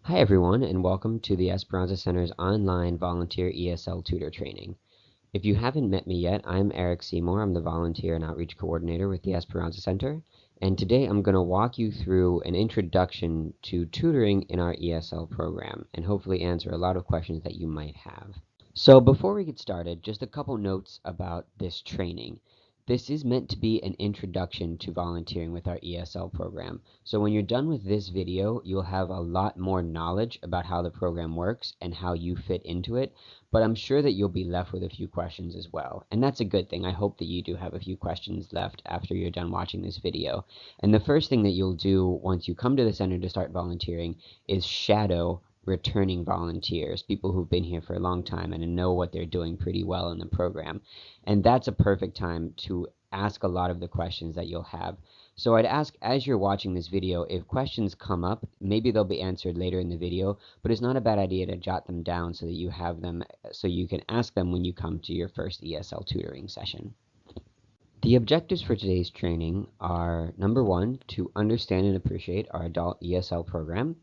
Hi everyone, and welcome to the Esperanza Center's online volunteer ESL tutor training. If you haven't met me yet, I'm Eric Seymour. I'm the volunteer and outreach coordinator with the Esperanza Center, and today I'm going to walk you through an introduction to tutoring in our ESL program and hopefully answer a lot of questions that you might have. So before we get started, just a couple notes about this training. This is meant to be an introduction to volunteering with our ESL program. So when you're done with this video, you'll have a lot more knowledge about how the program works and how you fit into it, but I'm sure that you'll be left with a few questions as well. And that's a good thing. I hope that you do have a few questions left after you're done watching this video. And the first thing that you'll do once you come to the center to start volunteering is shadow returning volunteers, people who've been here for a long time and know what they're doing pretty well in the program. And that's a perfect time to ask a lot of the questions that you'll have. So I'd ask, as you're watching this video, if questions come up, maybe they'll be answered later in the video, but it's not a bad idea to jot them down so that you have them, so you can ask them when you come to your first ESL tutoring session. The objectives for today's training are, number one, to understand and appreciate our adult ESL program.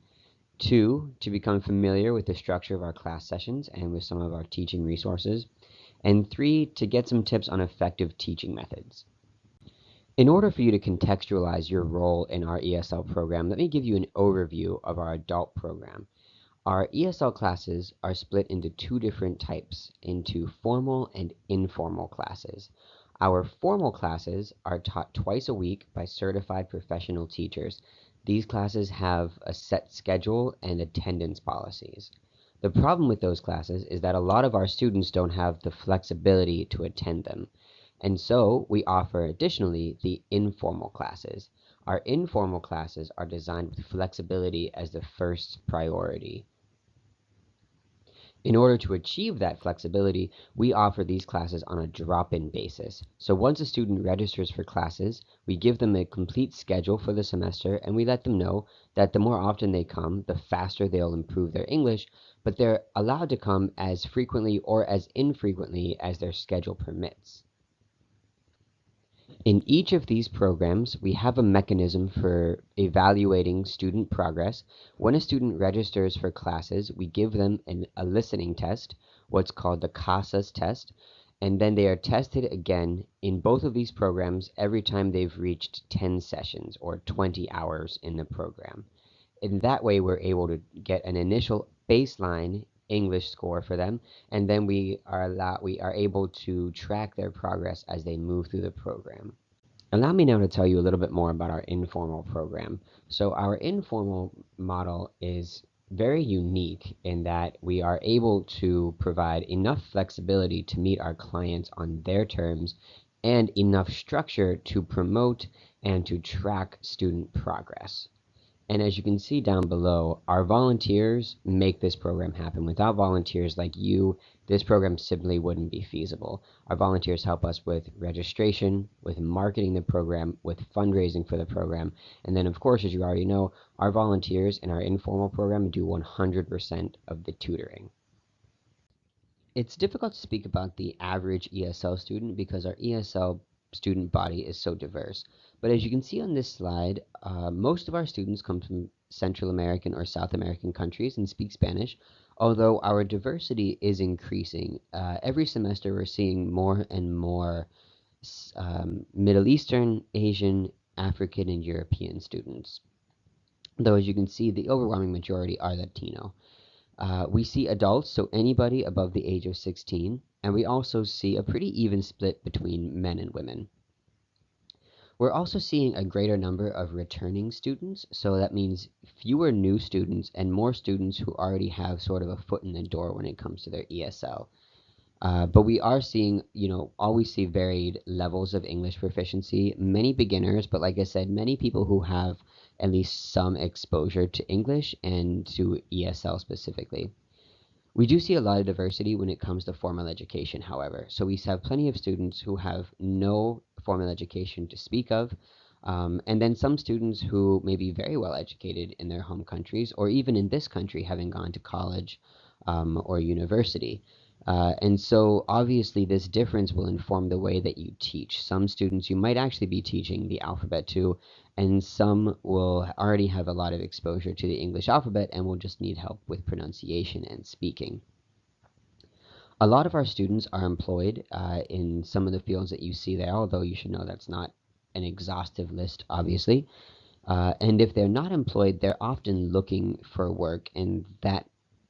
2, to become familiar with the structure of our class sessions and with some of our teaching resources. And 3, to get some tips on effective teaching methods. In order for you to contextualize your role in our ESL program, let me give you an overview of our adult program. Our ESL classes are split into two different types, into formal and informal classes. Our formal classes are taught twice a week by certified professional teachers. These classes have a set schedule and attendance policies. The problem with those classes is that a lot of our students don't have the flexibility to attend them. And so we offer additionally the informal classes. Our informal classes are designed with flexibility as the first priority. In order to achieve that flexibility, we offer these classes on a drop-in basis. So once a student registers for classes, we give them a complete schedule for the semester, and we let them know that the more often they come, the faster they'll improve their English, but they're allowed to come as frequently or as infrequently as their schedule permits. In each of these programs, we have a mechanism for evaluating student progress. When a student registers for classes, we give them a listening test, what's called the CASAS test, and then they are tested again in both of these programs every time they've reached 10 sessions or 20 hours in the program. In that way, we're able to get an initial baseline English score for them, and then we are able to track their progress as they move through the program. Allow me now to tell you a little bit more about our informal program. So our informal model is very unique in that we are able to provide enough flexibility to meet our clients on their terms and enough structure to promote and to track student progress. And as you can see down below, our volunteers make this program happen. Without volunteers like you, this program simply wouldn't be feasible. Our volunteers help us with registration, with marketing the program, with fundraising for the program. And then, of course, as you already know, our volunteers in our informal program do 100% of the tutoring. It's difficult to speak about the average ESL student because our ESL student body is so diverse. But as you can see on this slide, most of our students come from Central American or South American countries and speak Spanish, although our diversity is increasing. Every semester we're seeing more and more Middle Eastern, Asian, African, and European students. Though as you can see, the overwhelming majority are Latino. We see adults, so anybody above the age of 16, and we also see a pretty even split between men and women. We're also seeing a greater number of returning students, so that means fewer new students and more students who already have sort of a foot in the door when it comes to their ESL. But we are seeing, always see varied levels of English proficiency, many beginners, but like I said, many people who have at least some exposure to English and to ESL specifically. We do see a lot of diversity when it comes to formal education, however. So we have plenty of students who have no formal education to speak of, and then some students who may be very well educated in their home countries, or even in this country having gone to college or university. And so obviously this difference will inform the way that you teach. Some students you might actually be teaching the alphabet to, and some will already have a lot of exposure to the English alphabet and will just need help with pronunciation and speaking. A lot of our students are employed in some of the fields that you see there, although you should know that's not an exhaustive list, obviously. And if they're not employed, they're often looking for work, and that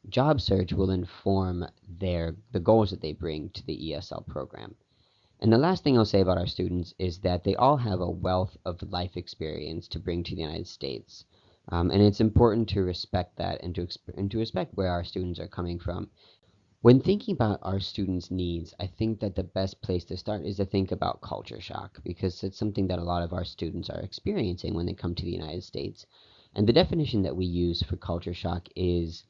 job search will inform the goals that they bring to the ESL program. And the last thing I'll say about our students is that they all have a wealth of life experience to bring to the United States. And it's important to respect that and to respect where our students are coming from. When thinking about our students' needs, I think that the best place to start is to think about culture shock because it's something that a lot of our students are experiencing when they come to the United States. And the definition that we use for culture shock is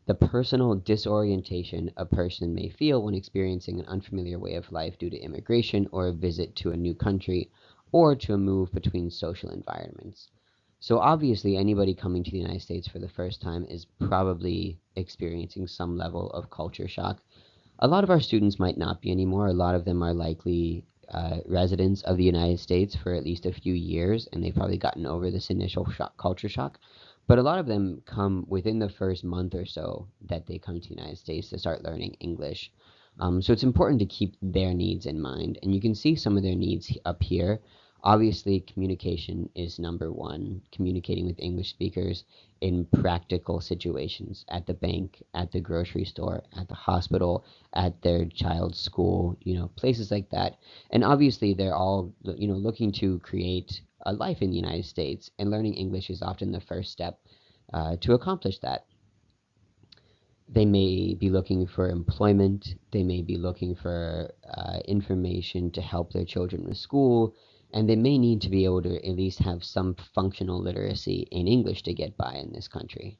the personal disorientation a person may feel when experiencing an unfamiliar way of life due to immigration or a visit to a new country or to a move between social environments. So obviously, anybody coming to the United States for the first time is probably experiencing some level of culture shock. A lot of our students might not be anymore. A lot of them are likely residents of the United States for at least a few years, and they've probably gotten over this initial culture shock. But a lot of them come within the first month or so that they come to the United States to start learning English. So it's important to keep their needs in mind. And you can see some of their needs up here. Obviously, communication is number one, communicating with English speakers in practical situations at the bank, at the grocery store, at the hospital, at their child's school, places like that. And obviously, they're all, looking to create a life in the United States, and learning English is often the first step to accomplish that. They may be looking for employment, they may be looking for information to help their children with school, and they may need to be able to at least have some functional literacy in English to get by in this country.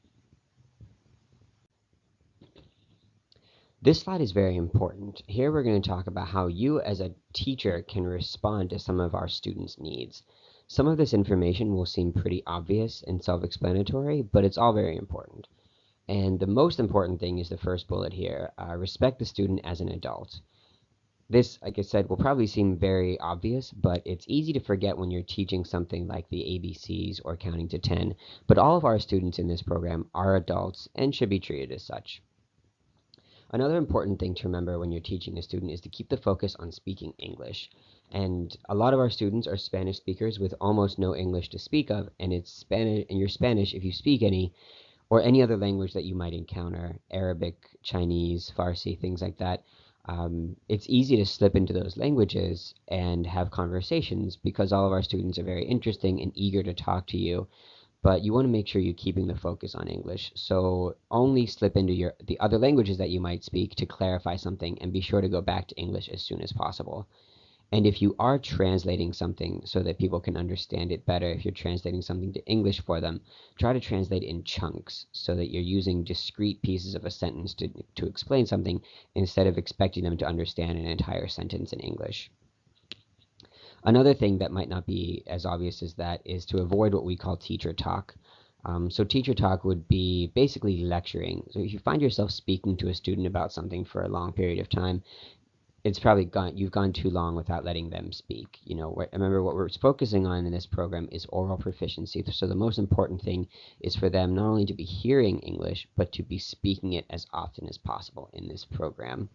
This slide is very important. Here we're going to talk about how you as a teacher can respond to some of our students' needs. Some of this information will seem pretty obvious and self-explanatory, but it's all very important. And the most important thing is the first bullet here, respect the student as an adult. This, like I said, will probably seem very obvious, but it's easy to forget when you're teaching something like the ABCs or counting to 10, but all of our students in this program are adults and should be treated as such. Another important thing to remember when you're teaching a student is to keep the focus on speaking English. And a lot of our students are Spanish speakers with almost no English to speak of, and it's Spanish, and you're Spanish if you speak any, or any other language that you might encounter, Arabic, Chinese, Farsi, things like that. It's easy to slip into those languages and have conversations because all of our students are very interesting and eager to talk to you, but you want to make sure you're keeping the focus on English. So only slip into the other languages that you might speak to clarify something, and be sure to go back to English as soon as possible. And if you are translating something so that people can understand it better, if you're translating something to English for them, try to translate in chunks so that you're using discrete pieces of a sentence to explain something instead of expecting them to understand an entire sentence in English. Another thing that might not be as obvious as that is to avoid what we call teacher talk. So teacher talk would be basically lecturing. So if you find yourself speaking to a student about something for a long period of time, it's probably you've gone too long without letting them speak. Remember, what we're focusing on in this program is oral proficiency. So the most important thing is for them not only to be hearing English, but to be speaking it as often as possible in this program.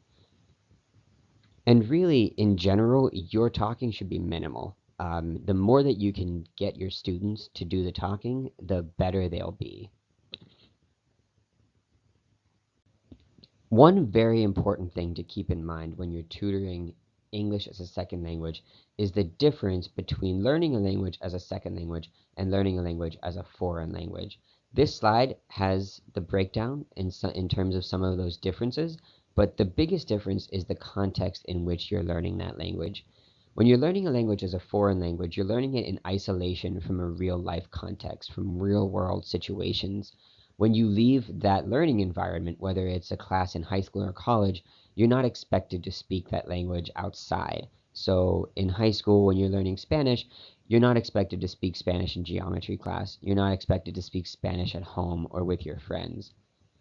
And really, in general, your talking should be minimal. The more that you can get your students to do the talking, the better they'll be. One very important thing to keep in mind when you're tutoring English as a second language is the difference between learning a language as a second language and learning a language as a foreign language. This slide has the breakdown in terms of some of those differences, but the biggest difference is the context in which you're learning that language. When you're learning a language as a foreign language, you're learning it in isolation from a real life context, from real world situations. When you leave that learning environment, whether it's a class in high school or college, you're not expected to speak that language outside. So in high school, when you're learning Spanish, you're not expected to speak Spanish in geometry class. You're not expected to speak Spanish at home or with your friends.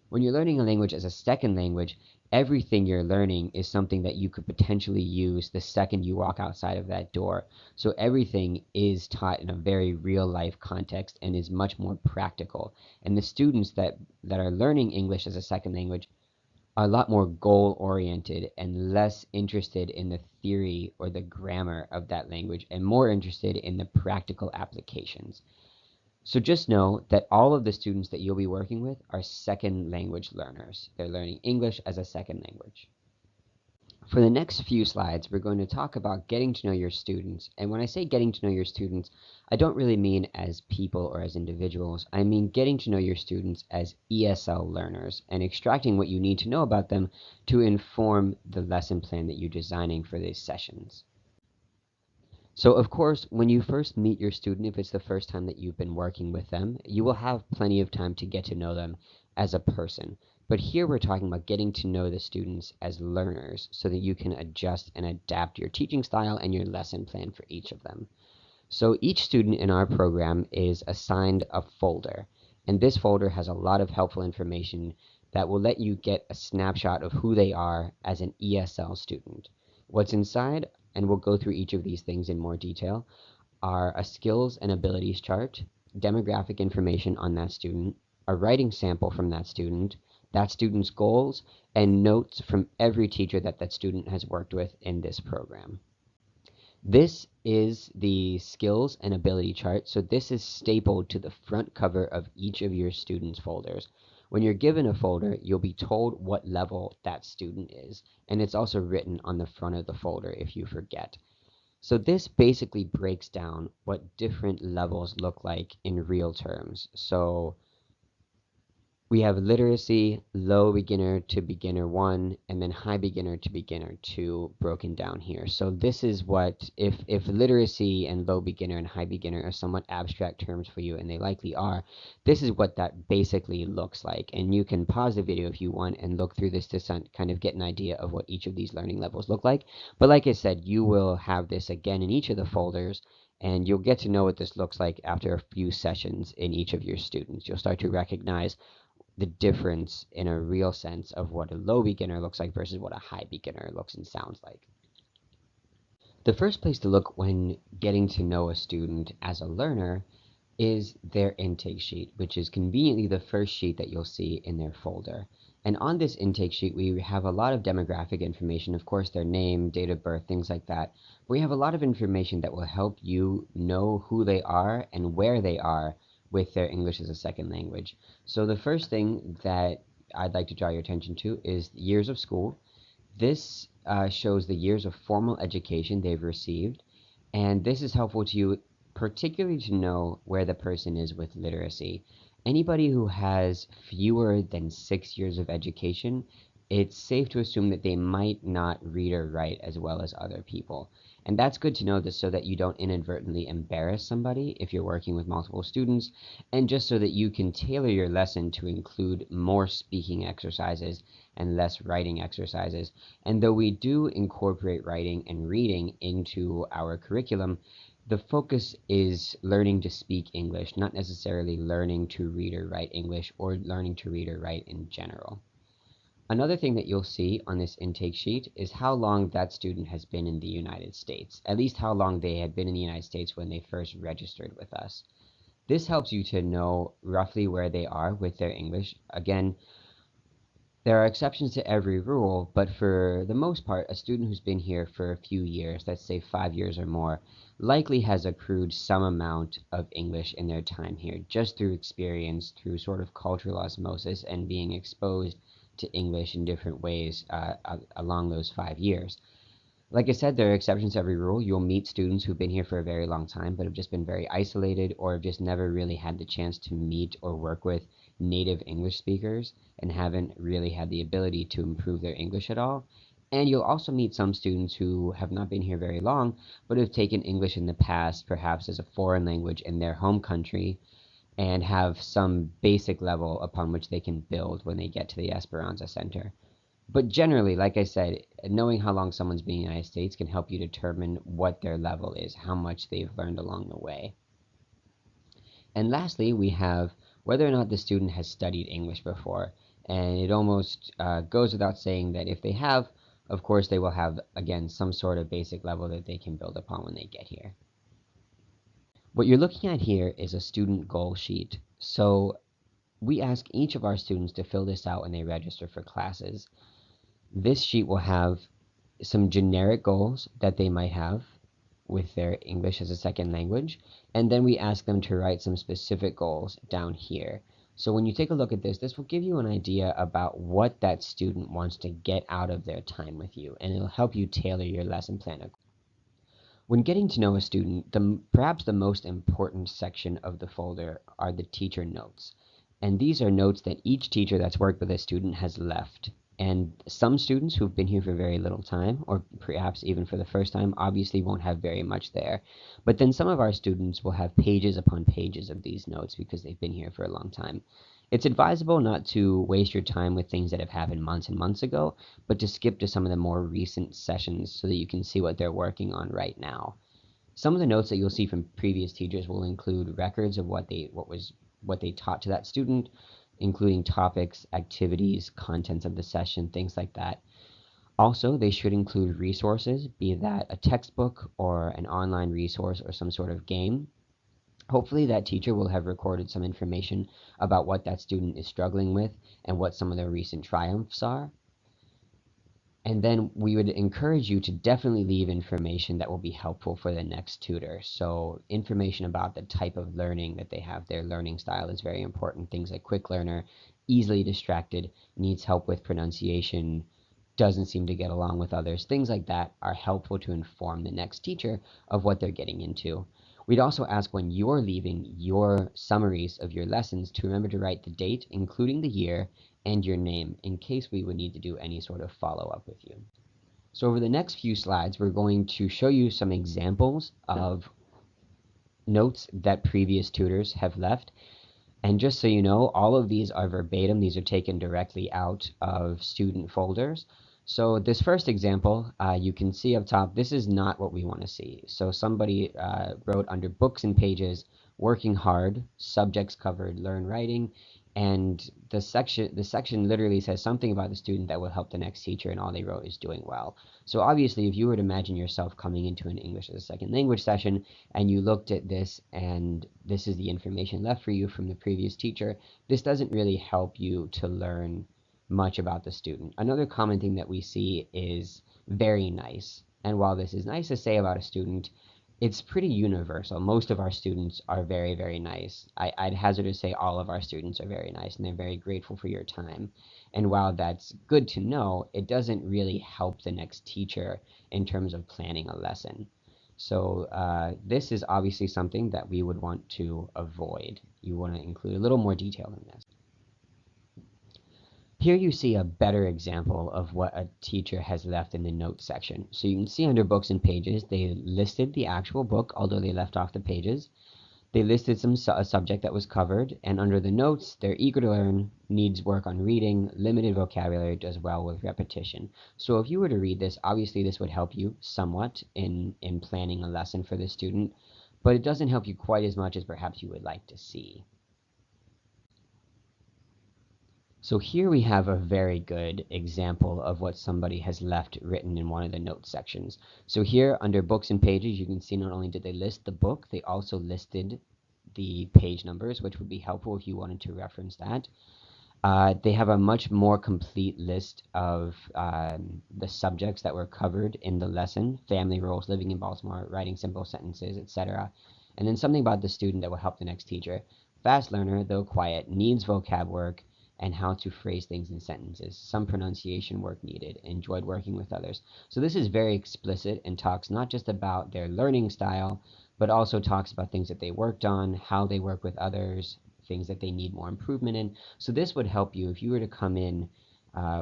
When you're learning a language as a second language, everything you're learning is something that you could potentially use the second you walk outside of that door. So everything is taught in a very real life context and is much more practical. And the students that are learning English as a second language are a lot more goal oriented and less interested in the theory or the grammar of that language and more interested in the practical applications. So just know that all of the students that you'll be working with are second language learners. They're learning English as a second language. For the next few slides, we're going to talk about getting to know your students. And when I say getting to know your students, I don't really mean as people or as individuals. I mean getting to know your students as ESL learners and extracting what you need to know about them to inform the lesson plan that you're designing for these sessions. So of course, when you first meet your student, if it's the first time that you've been working with them, you will have plenty of time to get to know them as a person. But here we're talking about getting to know the students as learners so that you can adjust and adapt your teaching style and your lesson plan for each of them. So each student in our program is assigned a folder, and this folder has a lot of helpful information that will let you get a snapshot of who they are as an ESL student. What's inside, and we'll go through each of these things in more detail, are a skills and abilities chart, demographic information on that student, a writing sample from that student's goals, and notes from every teacher that that student has worked with in this program. This is the skills and ability chart, so this is stapled to the front cover of each of your students' folders. When you're given a folder, you'll be told what level that student is, and it's also written on the front of the folder if you forget. So this basically breaks down what different levels look like in real terms. So we have literacy, low beginner to beginner 1, and then high beginner to beginner 2 broken down here. So this is what, if literacy and low beginner and high beginner are somewhat abstract terms for you, and they likely are, this is what that basically looks like. And you can pause the video if you want and look through this to kind of get an idea of what each of these learning levels look like. But like I said, you will have this again in each of the folders, and you'll get to know what this looks like after a few sessions in each of your students. You'll start to recognize the difference in a real sense of what a low beginner looks like versus what a high beginner looks and sounds like. The first place to look when getting to know a student as a learner is their intake sheet, which is conveniently the first sheet that you'll see in their folder. And on this intake sheet, we have a lot of demographic information, of course, their name, date of birth, things like that. We have a lot of information that will help you know who they are and where they are with their English as a second language. So the first thing that I'd like to draw your attention to is years of school. This shows the years of formal education they've received, and this is helpful to you particularly to know where the person is with literacy. Anybody who has fewer than 6 years of education, it's safe to assume that they might not read or write as well as other people. And that's good to know this so that you don't inadvertently embarrass somebody if you're working with multiple students, and just so that you can tailor your lesson to include more speaking exercises and less writing exercises. And though we do incorporate writing and reading into our curriculum, the focus is learning to speak English, not necessarily learning to read or write English or learning to read or write in general. Another thing that you'll see on this intake sheet is how long that student has been in the United States, at least how long they had been in the United States when they first registered with us. This helps you to know roughly where they are with their English. Again, there are exceptions to every rule, but for the most part, a student who's been here for a few years, let's say 5 years or more, likely has accrued some amount of English in their time here, just through experience, through sort of cultural osmosis and being exposed to English in different ways along those 5 years. Like I said, there are exceptions to every rule. You'll meet students who've been here for a very long time but have just been very isolated or have just never really had the chance to meet or work with native English speakers and haven't really had the ability to improve their English at all. And you'll also meet some students who have not been here very long but have taken English in the past, perhaps as a foreign language in their home country, and have some basic level upon which they can build when they get to the Esperanza Center. But generally, like I said, knowing how long someone's been in the United States can help you determine what their level is, how much they've learned along the way. And lastly, we have whether or not the student has studied English before. And it almost goes without saying that if they have, of course, they will have, again, some sort of basic level that they can build upon when they get here. What you're looking at here is a student goal sheet. So we ask each of our students to fill this out when they register for classes. This sheet will have some generic goals that they might have with their English as a second language, and then we ask them to write some specific goals down here. So when you take a look at this, this will give you an idea about what that student wants to get out of their time with you, and it'll help you tailor your lesson plan. When getting to know a student, perhaps the most important section of the folder are the teacher notes. And these are notes that each teacher that's worked with a student has left. And some students who've been here for very little time, or perhaps even for the first time, obviously won't have very much there. But then some of our students will have pages upon pages of these notes because they've been here for a long time. It's advisable not to waste your time with things that have happened months and months ago, but to skip to some of the more recent sessions so that you can see what they're working on right now. Some of the notes that you'll see from previous teachers will include records of what they taught to that student, including topics, activities, contents of the session, things like that. Also, they should include resources, be that a textbook or an online resource or some sort of game. Hopefully that teacher will have recorded some information about what that student is struggling with and what some of their recent triumphs are. And then we would encourage you to definitely leave information that will be helpful for the next tutor. So information about the type of learning that they have. Their learning style is very important. Things like quick learner, easily distracted, needs help with pronunciation, doesn't seem to get along with others. Things like that are helpful to inform the next teacher of what they're getting into. We'd also ask when you're leaving your summaries of your lessons to remember to write the date, including the year, and your name, in case we would need to do any sort of follow-up with you. So over the next few slides, we're going to show you some examples of notes that previous tutors have left. And just so you know, all of these are verbatim. These are taken directly out of student folders. So this first example, you can see up top, this is not what we want to see. So somebody wrote under books and pages, working hard, subjects covered, learn writing, and the section literally says something about the student that will help the next teacher, and all they wrote is doing well. So obviously, if you were to imagine yourself coming into an English as a second language session, and you looked at this, and this is the information left for you from the previous teacher, this doesn't really help you to learn much about the student. Another common thing that we see is very nice. And while this is nice to say about a student, it's pretty universal. Most of our students are very, very nice. I'd hazard to say all of our students are very nice and they're very grateful for your time. And while that's good to know, it doesn't really help the next teacher in terms of planning a lesson. So this is obviously something that we would want to avoid. You want to include a little more detail in this. Here you see a better example of what a teacher has left in the notes section. So you can see under books and pages, they listed the actual book, although they left off the pages. They listed a subject that was covered, and under the notes, they're eager to learn, needs work on reading, limited vocabulary, does well with repetition. So if you were to read this, obviously this would help you somewhat in planning a lesson for the student, but it doesn't help you quite as much as perhaps you would like to see. So here we have a very good example of what somebody has left written in one of the notes sections. So here under books and pages, you can see not only did they list the book, they also listed the page numbers, which would be helpful if you wanted to reference that. They have a much more complete list of the subjects that were covered in the lesson: family roles, living in Baltimore, writing simple sentences, etc. And then something about the student that will help the next teacher: fast learner, though quiet, needs vocab work, and how to phrase things in sentences. Some pronunciation work needed. Enjoyed working with others. So this is very explicit and talks not just about their learning style, but also talks about things that they worked on, how they work with others, things that they need more improvement in. So this would help you if you were to come in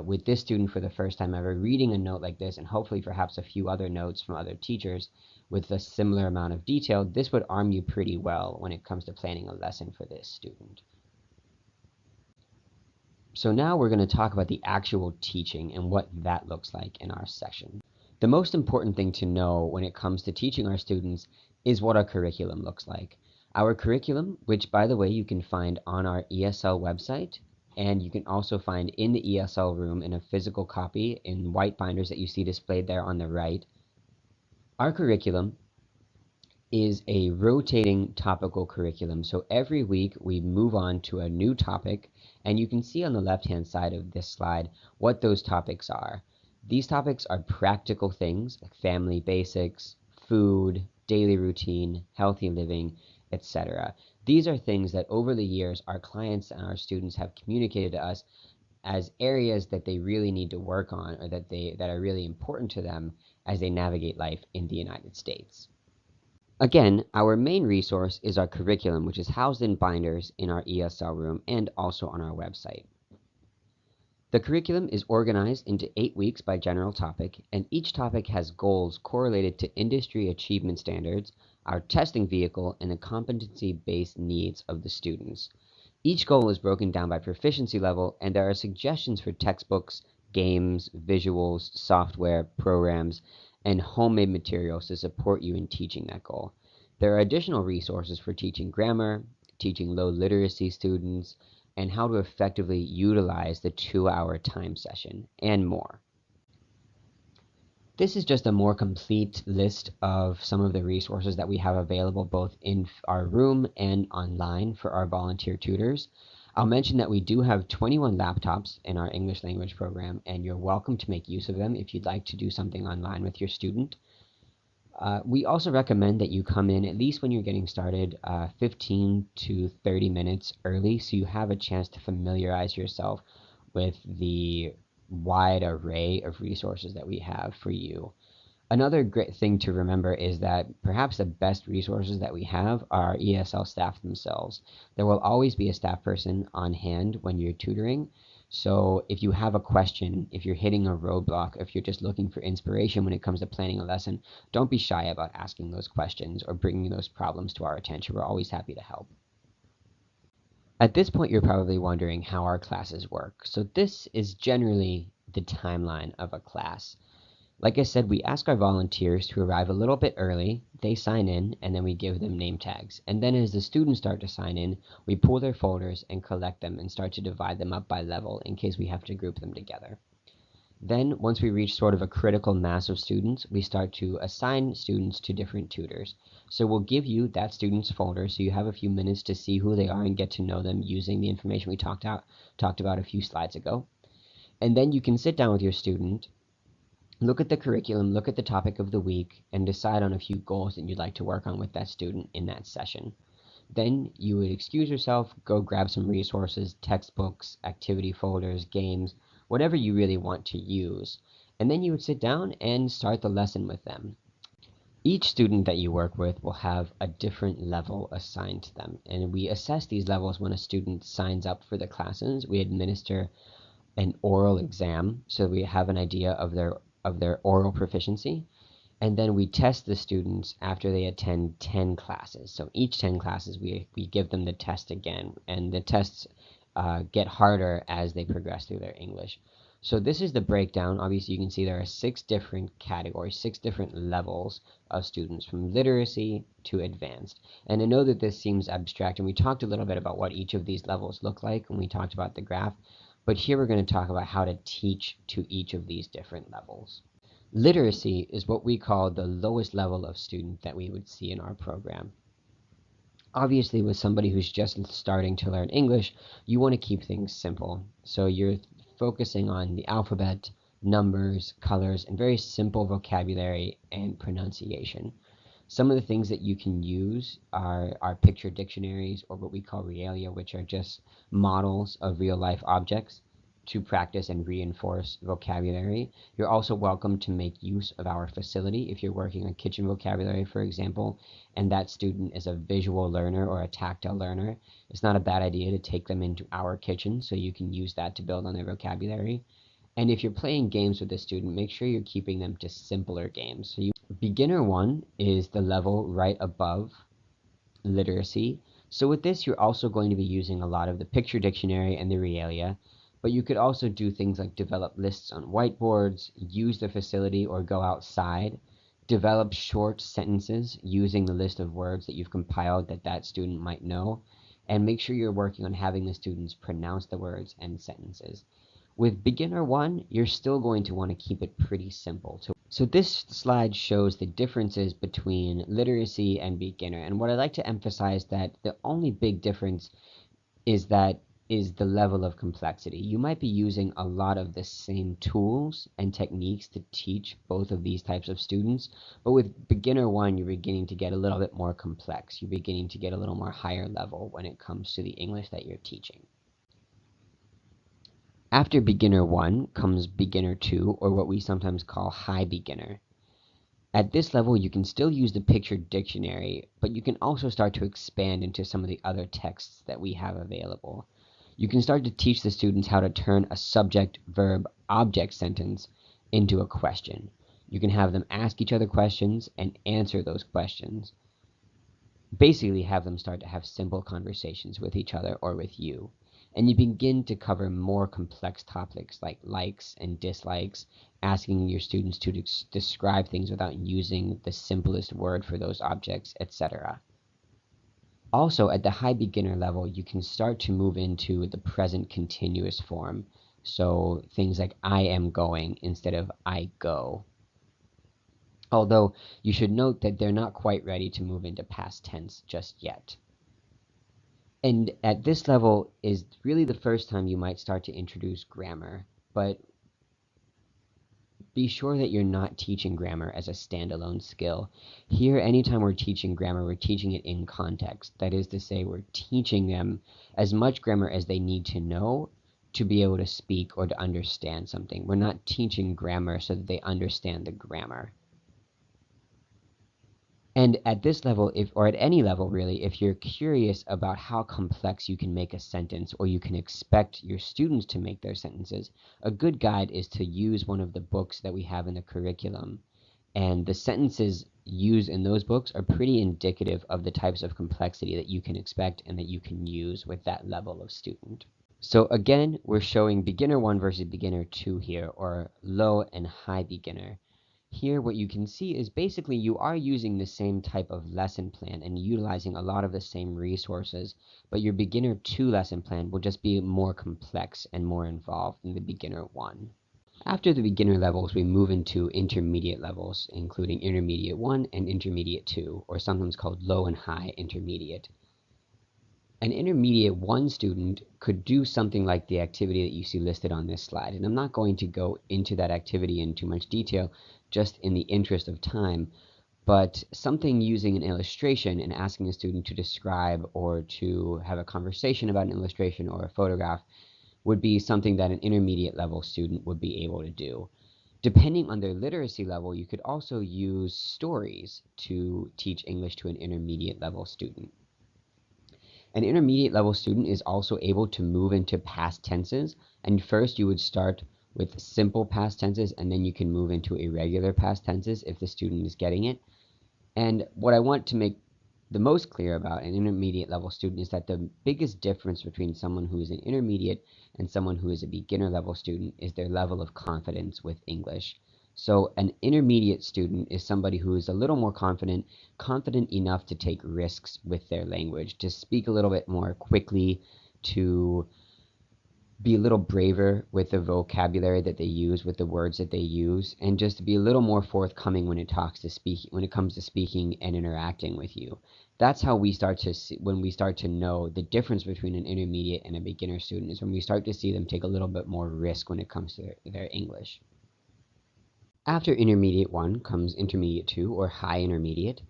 with this student for the first time ever, reading a note like this, and hopefully perhaps a few other notes from other teachers with a similar amount of detail. This would arm you pretty well when it comes to planning a lesson for this student. So now we're going to talk about the actual teaching and what that looks like in our session. The most important thing to know when it comes to teaching our students is what our curriculum looks like. Our curriculum, which by the way you can find on our ESL website, and you can also find in the ESL room in a physical copy in white binders that you see displayed there on the right. Our curriculum is a rotating topical curriculum. So every week we move on to a new topic, and you can see on the left-hand side of this slide what those topics are. These topics are practical things like family basics, food, daily routine, healthy living, etc. These are things that over the years our clients and our students have communicated to us as areas that they really need to work on, or that are really important to them as they navigate life in the United States. Again, our main resource is our curriculum, which is housed in binders in our ESL room and also on our website. The curriculum is organized into 8 weeks by general topic, and each topic has goals correlated to industry achievement standards, our testing vehicle, and the competency-based needs of the students. Each goal is broken down by proficiency level, and there are suggestions for textbooks, games, visuals, software, programs, and homemade materials to support you in teaching that goal. There are additional resources for teaching grammar, teaching low literacy students, and how to effectively utilize the 2-hour time session, and more. This is just a more complete list of some of the resources that we have available both in our room and online for our volunteer tutors. I'll mention that we do have 21 laptops in our English language program, and you're welcome to make use of them if you'd like to do something online with your student. We also recommend that you come in, at least when you're getting started, 15 to 30 minutes early so you have a chance to familiarize yourself with the wide array of resources that we have for you. Another great thing to remember is that perhaps the best resources that we have are ESL staff themselves. There will always be a staff person on hand when you're tutoring. So if you have a question, if you're hitting a roadblock, if you're just looking for inspiration when it comes to planning a lesson, don't be shy about asking those questions or bringing those problems to our attention. We're always happy to help. At this point, you're probably wondering how our classes work. So this is generally the timeline of a class. Like I said, we ask our volunteers to arrive a little bit early, they sign in, and then we give them name tags. And then as the students start to sign in, we pull their folders and collect them and start to divide them up by level in case we have to group them together. Then, once we reach sort of a critical mass of students, we start to assign students to different tutors. So we'll give you that student's folder so you have a few minutes to see who they are and get to know them using the information we talked about a few slides ago. And then you can sit down with your student, look at the curriculum, look at the topic of the week, and decide on a few goals that you'd like to work on with that student in that session. Then you would excuse yourself, go grab some resources, textbooks, activity folders, games, whatever you really want to use. And then you would sit down and start the lesson with them. Each student that you work with will have a different level assigned to them, and we assess these levels when a student signs up for the classes. We administer an oral exam so we have an idea of their oral proficiency, and then we test the students after they attend 10 classes. So each 10 classes we give them the test again, and the tests get harder as they progress through their English. So this is the breakdown. Obviously you can see there are 6 different categories, 6 different levels of students from literacy to advanced. And I know that this seems abstract, and we talked a little bit about what each of these levels look like when we talked about the graph, but here we're going to talk about how to teach to each of these different levels. Literacy is what we call the lowest level of student that we would see in our program. Obviously, with somebody who's just starting to learn English, you want to keep things simple. So you're focusing on the alphabet, numbers, colors, and very simple vocabulary and pronunciation. Some of the things that you can use are picture dictionaries, or what we call realia, which are just models of real-life objects to practice and reinforce vocabulary. You're also welcome to make use of our facility if you're working on kitchen vocabulary, for example, and that student is a visual learner or a tactile learner. It's not a bad idea to take them into our kitchen so you can use that to build on their vocabulary. And if you're playing games with a student, make sure you're keeping them to simpler games. So beginner 1 is the level right above literacy. So with this, you're also going to be using a lot of the picture dictionary and the realia, but you could also do things like develop lists on whiteboards, use the facility or go outside, develop short sentences using the list of words that you've compiled that student might know, and make sure you're working on having the students pronounce the words and sentences. With beginner 1, you're still going to want to keep it pretty simple. So this slide shows the differences between literacy and beginner, and what I'd like to emphasize that the only big difference is the level of complexity. You might be using a lot of the same tools and techniques to teach both of these types of students, but with beginner 1, you're beginning to get a little bit more complex. You're beginning to get a little more higher level when it comes to the English that you're teaching. After beginner 1 comes beginner 2, or what we sometimes call high beginner. At this level, you can still use the picture dictionary, but you can also start to expand into some of the other texts that we have available. You can start to teach the students how to turn a subject, verb, object sentence into a question. You can have them ask each other questions and answer those questions. Basically, have them start to have simple conversations with each other or with you. And you begin to cover more complex topics like likes and dislikes, asking your students to describe things without using the simplest word for those objects, etc. Also, at the high beginner level, you can start to move into the present continuous form. So things like I am going instead of I go. Although you should note that they're not quite ready to move into past tense just yet. And at this level is really the first time you might start to introduce grammar, but be sure that you're not teaching grammar as a standalone skill. Here, anytime we're teaching grammar, we're teaching it in context. That is to say, we're teaching them as much grammar as they need to know to be able to speak or to understand something. We're not teaching grammar so that they understand the grammar. And at this level, or at any level really, if you're curious about how complex you can make a sentence, or you can expect your students to make their sentences, a good guide is to use one of the books that we have in the curriculum. And the sentences used in those books are pretty indicative of the types of complexity that you can expect and that you can use with that level of student. So again, we're showing beginner 1 versus beginner 2 here, or low and high beginner. Here, what you can see is basically you are using the same type of lesson plan and utilizing a lot of the same resources, but your beginner 2 lesson plan will just be more complex and more involved than the beginner 1. After the beginner levels, we move into intermediate levels, including intermediate 1 and intermediate 2, or sometimes called low and high intermediate. An intermediate 1 student could do something like the activity that you see listed on this slide, and I'm not going to go into that activity in too much detail just in the interest of time, but something using an illustration and asking a student to describe or to have a conversation about an illustration or a photograph would be something that an intermediate level student would be able to do. Depending on their literacy level, you could also use stories to teach English to an intermediate level student. An intermediate level student is also able to move into past tenses, and first you would start with simple past tenses and then you can move into irregular past tenses if the student is getting it. And what I want to make the most clear about an intermediate level student is that the biggest difference between someone who is an intermediate and someone who is a beginner level student is their level of confidence with English. So an intermediate student is somebody who is a little more confident enough to take risks with their language, to speak a little bit more quickly, to be a little braver with the vocabulary that they use, with the words that they use, and just to be a little more forthcoming when it comes to speaking and interacting with you. That's how we start to see, when we start to know the difference between an intermediate and a beginner student, is when we start to see them take a little bit more risk when it comes to their English. After intermediate 1 comes intermediate 2, or high intermediate.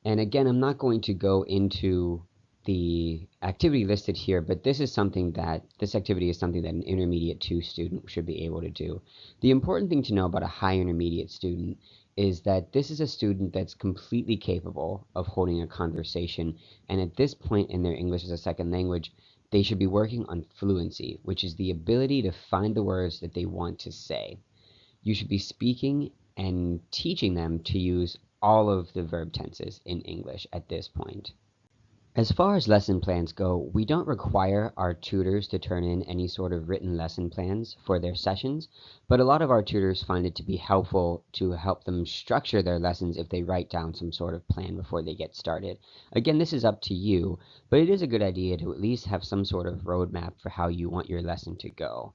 And again, I'm not going to go into the activity listed here, but this activity is something that an intermediate 2 student should be able to do. The important thing to know about a high intermediate student is that this is a student that's completely capable of holding a conversation, and at this point in their English as a second language, they should be working on fluency, which is the ability to find the words that they want to say. You should be speaking and teaching them to use all of the verb tenses in English at this point. As far as lesson plans go, we don't require our tutors to turn in any sort of written lesson plans for their sessions, but a lot of our tutors find it to be helpful to help them structure their lessons if they write down some sort of plan before they get started. Again, this is up to you, but it is a good idea to at least have some sort of roadmap for how you want your lesson to go.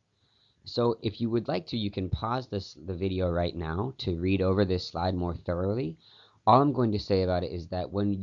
So if you would like to, you can pause the video right now to read over this slide more thoroughly. All I'm going to say about it is that when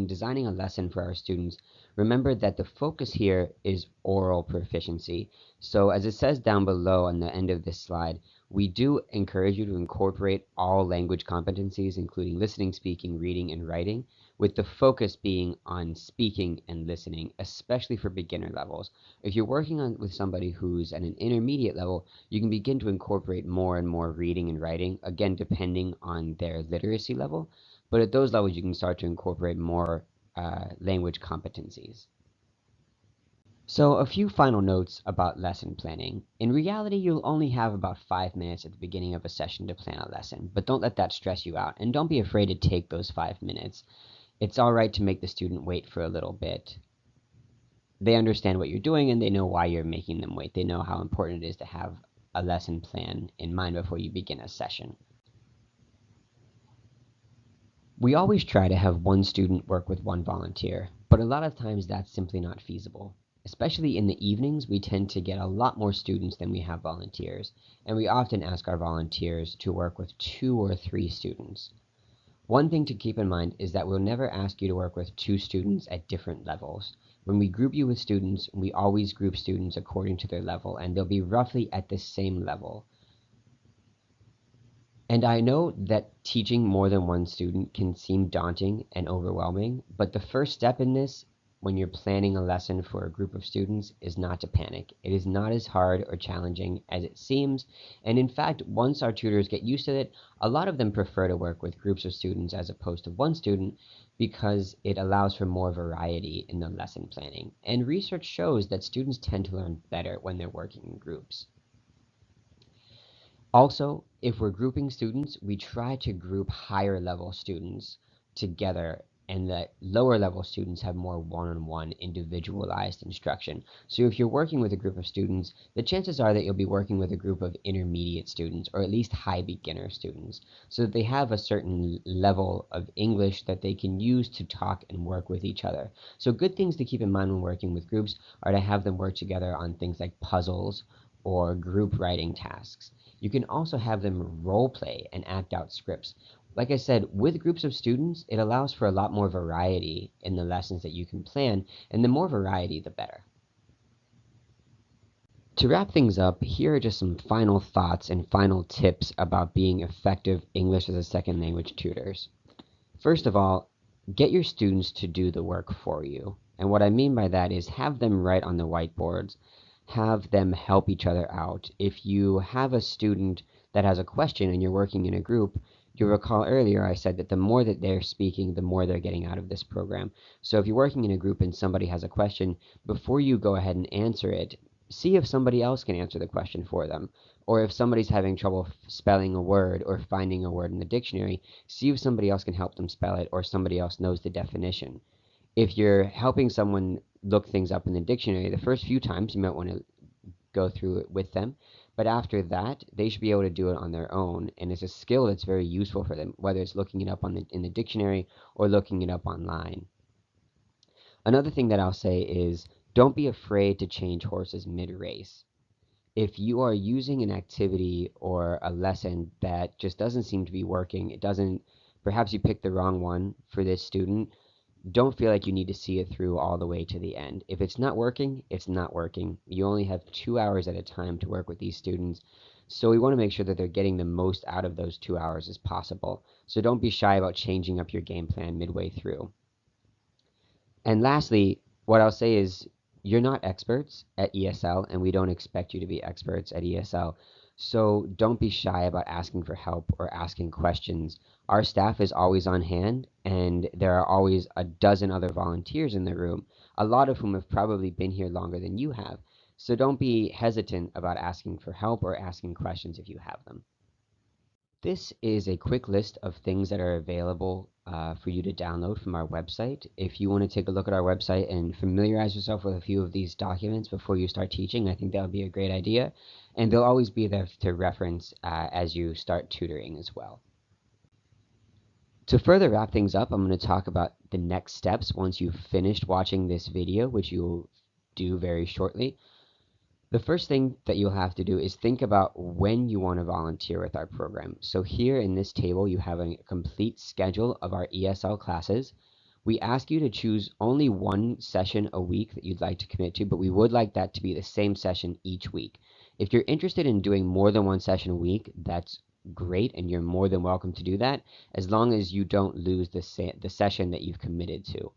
designing a lesson for our students, remember that the focus here is oral proficiency. So as it says down below on the end of this slide, we do encourage you to incorporate all language competencies, including listening, speaking, reading, and writing, with the focus being on speaking and listening, especially for beginner levels. If you're working with somebody who's at an intermediate level, you can begin to incorporate more and more reading and writing, again, depending on their literacy level. But at those levels, you can start to incorporate more language competencies. So a few final notes about lesson planning. In reality, you'll only have about 5 minutes at the beginning of a session to plan a lesson, but don't let that stress you out, and don't be afraid to take those 5 minutes. It's all right to make the student wait for a little bit. They understand what you're doing and they know why you're making them wait. They know how important it is to have a lesson plan in mind before you begin a session. We always try to have one student work with one volunteer, but a lot of times that's simply not feasible. Especially in the evenings, we tend to get a lot more students than we have volunteers, and we often ask our volunteers to work with 2 or 3 students. One thing to keep in mind is that we'll never ask you to work with 2 students at different levels. When we group you with students, we always group students according to their level, and they'll be roughly at the same level. And I know that teaching more than one student can seem daunting and overwhelming, but the first step in this, when you're planning a lesson for a group of students, is not to panic. It is not as hard or challenging as it seems, and in fact, once our tutors get used to it, a lot of them prefer to work with groups of students as opposed to one student because it allows for more variety in the lesson planning. And research shows that students tend to learn better when they're working in groups. Also, if we're grouping students, we try to group higher level students together, and the lower level students have more one-on-one individualized instruction. So if you're working with a group of students, the chances are that you'll be working with a group of intermediate students, or at least high beginner students, so that they have a certain level of English that they can use to talk and work with each other. So good things to keep in mind when working with groups are to have them work together on things like puzzles or group writing tasks. You can also have them role play and act out scripts. Like I said, with groups of students, it allows for a lot more variety in the lessons that you can plan, and the more variety, the better. To wrap things up, here are just some final thoughts and final tips about being effective English as a second language tutors. First of all, get your students to do the work for you. And what I mean by that is have them write on the whiteboards. Have them help each other out. If you have a student that has a question and you're working in a group, you'll recall earlier I said that the more that they're speaking, the more they're getting out of this program. So if you're working in a group and somebody has a question, before you go ahead and answer it, see if somebody else can answer the question for them. Or if somebody's having trouble spelling a word or finding a word in the dictionary, see if somebody else can help them spell it or somebody else knows the definition. If you're helping someone look things up in the dictionary, the first few times you might want to go through it with them, but after that they should be able to do it on their own, and it's a skill that's very useful for them, whether it's looking it up in the dictionary or looking it up online. Another thing that I'll say is don't be afraid to change horses mid-race. If you are using an activity or a lesson that just doesn't seem to be working, perhaps you picked the wrong one for this student, don't feel like you need to see it through all the way to the end. If it's not working, it's not working. You only have 2 hours at a time to work with these students, so we want to make sure that they're getting the most out of those 2 hours as possible. So don't be shy about changing up your game plan midway through. And lastly, what I'll say is you're not experts at ESL, and we don't expect you to be experts at ESL. So don't be shy about asking for help or asking questions. Our staff is always on hand, and there are always a dozen other volunteers in the room, a lot of whom have probably been here longer than you have. So don't be hesitant about asking for help or asking questions if you have them. This is a quick list of things that are available for you to download from our website. If you want to take a look at our website and familiarize yourself with a few of these documents before you start teaching, I think that would be a great idea. And they'll always be there to reference as you start tutoring as well. To further wrap things up, I'm going to talk about the next steps once you've finished watching this video, which you'll do very shortly. The first thing that you'll have to do is think about when you want to volunteer with our program. So here in this table, you have a complete schedule of our ESL classes. We ask you to choose only one session a week that you'd like to commit to, but we would like that to be the same session each week. If you're interested in doing more than one session a week, that's great, and you're more than welcome to do that, as long as you don't lose the session that you've committed to.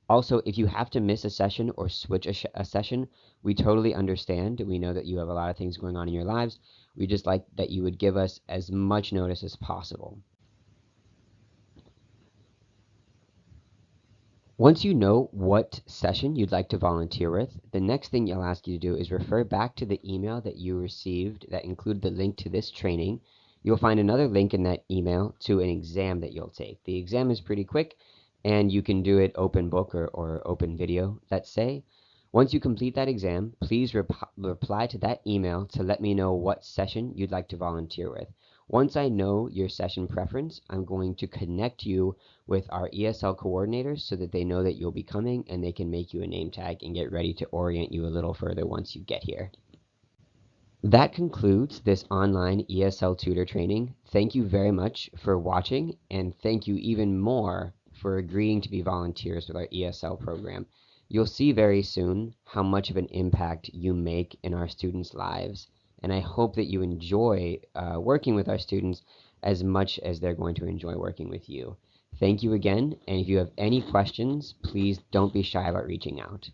Also, if you have to miss a session or switch a session, we totally understand. We know that you have a lot of things going on in your lives. We just like that you would give us as much notice as possible. Once you know what session you'd like to volunteer with, the next thing you'll ask you to do is refer back to the email that you received that included the link to this training. You'll find another link in that email to an exam that you'll take. The exam is pretty quick, and you can do it open book or open video, let's say. Once you complete that exam, please reply to that email to let me know what session you'd like to volunteer with. Once I know your session preference, I'm going to connect you with our ESL coordinators so that they know that you'll be coming and they can make you a name tag and get ready to orient you a little further once you get here. That concludes this online ESL tutor training. Thank you very much for watching, and thank you even more for agreeing to be volunteers with our ESL program. You'll see very soon how much of an impact you make in our students' lives, and I hope that you enjoy working with our students as much as they're going to enjoy working with you. Thank you again, and if you have any questions, please don't be shy about reaching out.